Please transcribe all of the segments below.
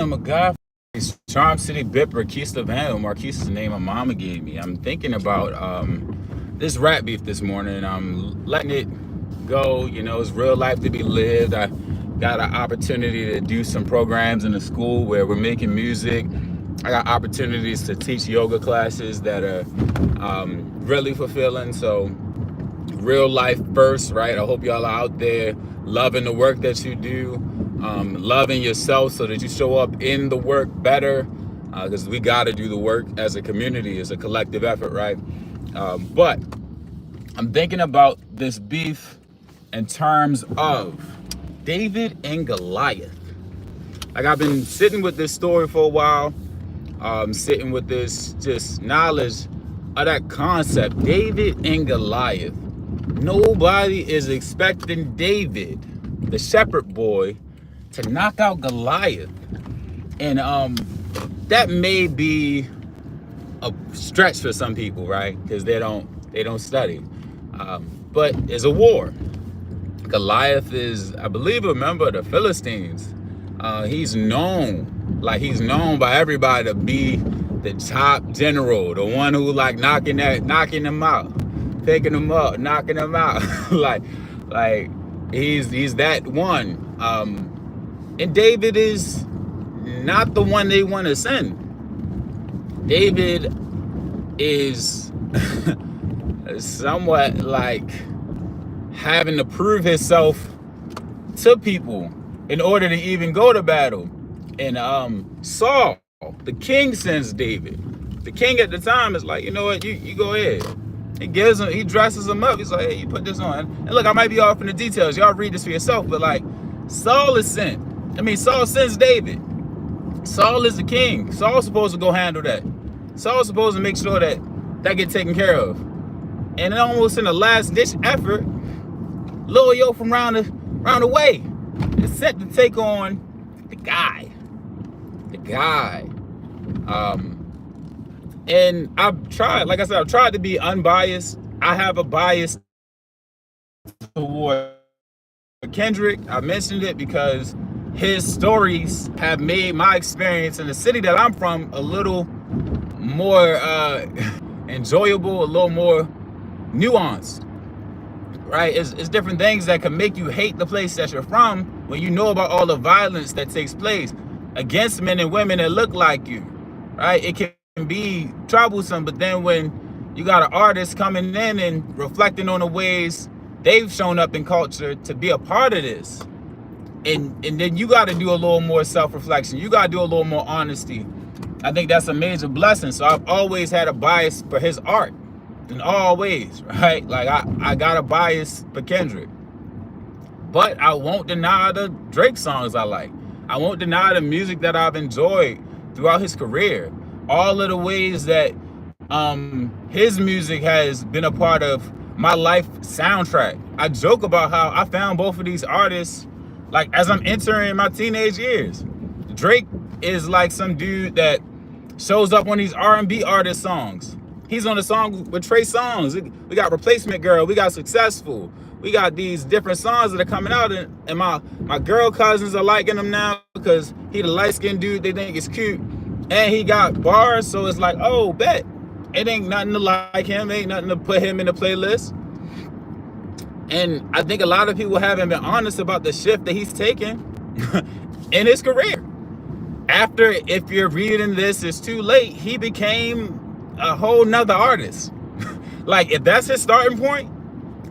I'm a guy from Charm City, Bipper, Keista Van, Marquise's name my mama gave me. I'm thinking about this rat beef this morning. I'm letting it go. You know, it's real life to be lived. I got an opportunity to do some programs in the school where we're making music. I got opportunities to teach yoga classes that are really fulfilling. So real life first, right? I hope y'all are out there loving the work that you do, loving yourself so that you show up in the work better, because we got to do the work as a community, as a collective effort, right? But I'm thinking about this beef in terms of David and Goliath. Like, I've been sitting with this story for a while, sitting with this just knowledge of that concept, David and Goliath. Nobody is expecting David, the shepherd boy, to knock out Goliath. And that may be a stretch for some people, right? Because they don't study. But it's a war. Goliath is, I believe, a member of the Philistines. He's known by everybody to be the top general, the one who like knocking them out, picking them up, knocking them out. like he's that one. And David is not the one they want to send. David is somewhat like having to prove himself to people in order to even go to battle. And Saul, the king, sends David. The king at the time is like, you know what, you go ahead. He dresses him up. He's like, hey, you put this on. And look, I might be off in the details. Y'all read this for yourself. But like, Saul sends David. Saul is the king. Saul's supposed to go handle that. Saul's supposed to make sure that gets taken care of. And almost in a last ditch effort, Lil Yo from round the way is set to take on the guy. And I've tried to be unbiased. I have a bias toward Kendrick. I mentioned it because his stories have made my experience in the city that I'm from a little more enjoyable, a little more nuanced, right? It's different things that can make you hate the place that you're from when you know about all the violence that takes place against men and women that look like you, right? It can be troublesome, but then when you got an artist coming in and reflecting on the ways they've shown up in culture to be a part of this, and then you got to do a little more self-reflection, you got to do a little more honesty. I think that's a major blessing. So I've always had a bias for his art in all ways, right? Like I got a bias for Kendrick, but I won't deny the Drake songs I like. I won't deny the music that I've enjoyed throughout his career. All of the ways that his music has been a part of my life soundtrack. I joke about how I found both of these artists like as I'm entering my teenage years. Drake is like some dude that shows up on these R&B artist songs. He's on a song with Trey Songz. We got Replacement Girl. We got Successful. We got these different songs that are coming out, and my girl cousins are liking him now because he the light-skinned dude they think is cute, and he got bars, so it's like, oh, bet. It ain't nothing to like him, ain't nothing to put him in the playlist. And I think a lot of people haven't been honest about the shift that he's taken in his career. After, if you're reading this, it's too late, he became a whole nother artist. Like, if that's his starting point,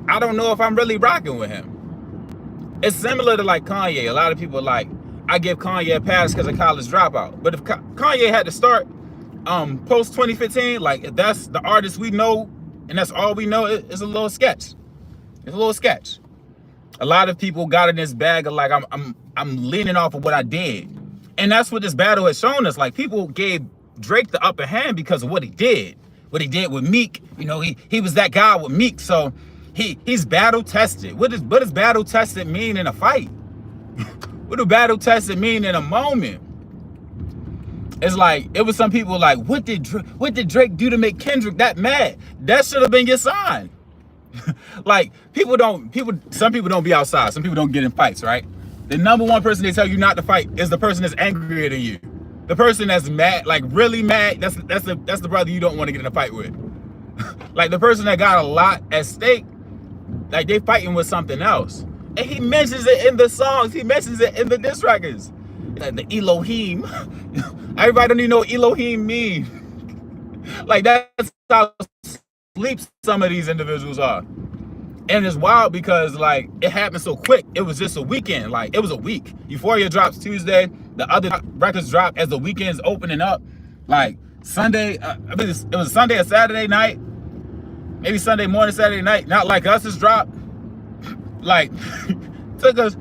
I don't know if I'm really rocking with him. It's similar to like Kanye. A lot of people like, I give Kanye a pass because of College Dropout. But if Kanye had to start post 2015, like if that's the artist we know and that's all we know, it's a little sketch. It's a little sketch. A lot of people got in this bag of like, I'm leaning off of what I did. And that's what this battle has shown us. Like, people gave Drake the upper hand because of what he did. What he did with Meek. You know, he was that guy with Meek. So he's battle tested. What does battle tested mean in a fight? What do battle tested mean in a moment? It's like, it was some people like, what did Drake do to make Kendrick that mad? That should have been your sign. Like, some people don't be outside. Some people don't get in fights, right? the number one person they tell you not to fight is the person that's angrier than you. The person that's mad, like really mad, that's the brother you don't want to get in a fight with. Like the person that got a lot at stake, like they fighting with something else. And he mentions it in the songs. He mentions it in the diss records. Like the Elohim. Everybody don't even know what Elohim mean. Like that's how asleep some of these individuals are. And it's wild because like it happened so quick. It was just a weekend. Like it was a week. Euphoria drops Tuesday. The other records drop as the weekend's opening up. Like Sunday, I mean, it was Sunday or Saturday night. Maybe Sunday morning, Saturday night. Not Like Us has dropped. Like took us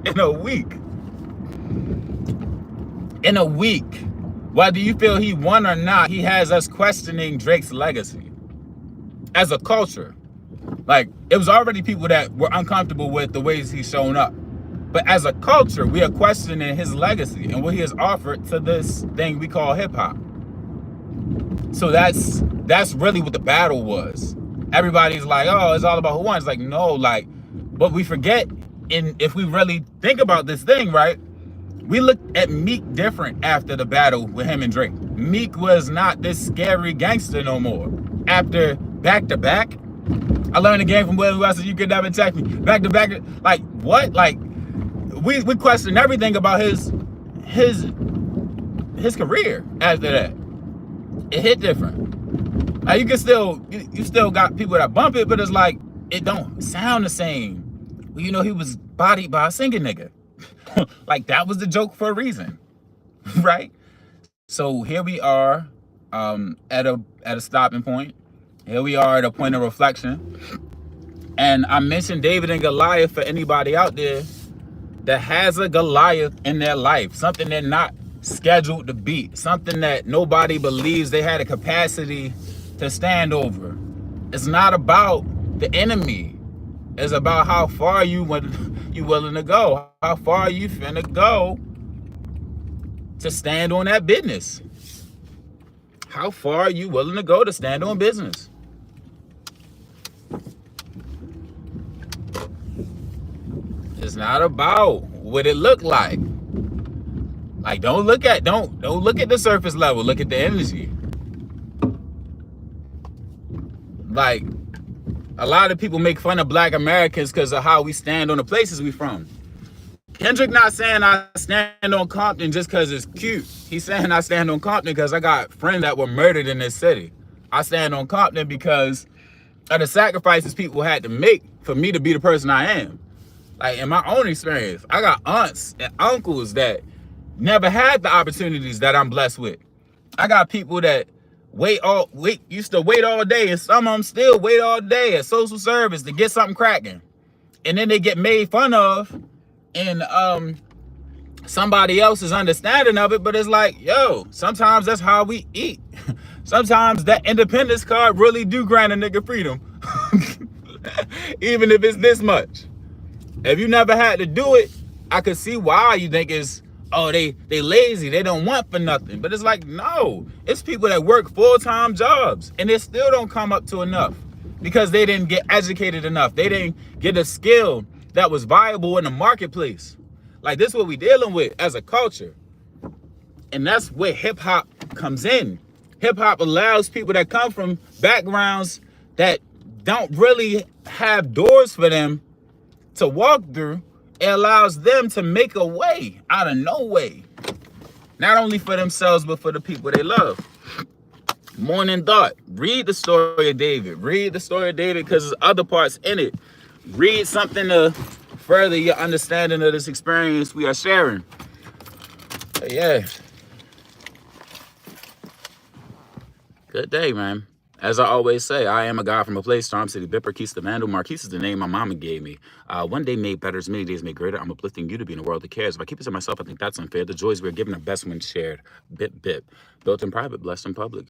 in a week. In a week. Whether you feel he won or not, he has us questioning Drake's legacy as a culture. Like, it was already people that were uncomfortable with the ways he's shown up. But as a culture, we are questioning his legacy and what he has offered to this thing we call hip hop. So that's really what the battle was. Everybody's like, oh, it's all about who won. It's like, no, like, but we forget, and if we really think about this thing, right? We looked at Meek different after the battle with him and Drake. Meek was not this scary gangster no more. After back to back, I learned the game from Willie West, you could never attack me. Back to back, like what? Like we questioned everything about his career after that. It hit different. Like you still got people that bump it, but it's like it don't sound the same. Well, you know, he was bodied by a singing nigga. Like that was the joke for a reason, right? So here we are at a stopping point. Here we are at a point of reflection. And I mentioned David and Goliath for anybody out there that has a Goliath in their life, something they're not scheduled to beat, something that nobody believes they had a capacity to stand over. It's not about the enemy. It's about how far you willing to go, how far you finna go to stand on that business. How far are you willing to go to stand on business? It's not about what it looked like. Like don't look at the surface level, look at the energy. Like a lot of people make fun of Black Americans because of how we stand on the places we from. Kendrick not saying I stand on Compton just because it's cute. He's saying I stand on Compton because I got friends that were murdered in this city. I stand on Compton because of the sacrifices people had to make for me to be the person I am. Like in my own experience, I got aunts and uncles that never had the opportunities that I'm blessed with. I got people that used to wait all day, and some of them still wait all day at social service to get something cracking. And then they get made fun of in somebody else's understanding of it, but it's like, yo, sometimes that's how we eat. Sometimes that independence card really do grant a nigga freedom. Even if it's this much. If you never had to do it, I could see why you think it's, oh, they lazy, they don't want for nothing. But it's like, no, it's people that work full-time jobs and they still don't come up to enough because they didn't get educated enough. They didn't get a skill that was viable in the marketplace. Like this is what we dealing with as a culture. And that's where hip hop comes in. Hip hop allows people that come from backgrounds that don't really have doors for them to walk through. It allows them to make a way out of no way. Not only for themselves, but for the people they love. Morning thought. Read the story of David. Read the story of David because there's other parts in it. Read something to further your understanding of this experience we are sharing. But yeah. Good day, man. As I always say, I am a guy from a place, Storm City, Bipper, the Vandal. Marquise is the name my mama gave me. One day made better, as many days made greater. I'm uplifting you to be in a world that cares. If I keep it to myself, I think that's unfair. The joys we're given are best when shared. Bip, bip. Built in private, blessed in public.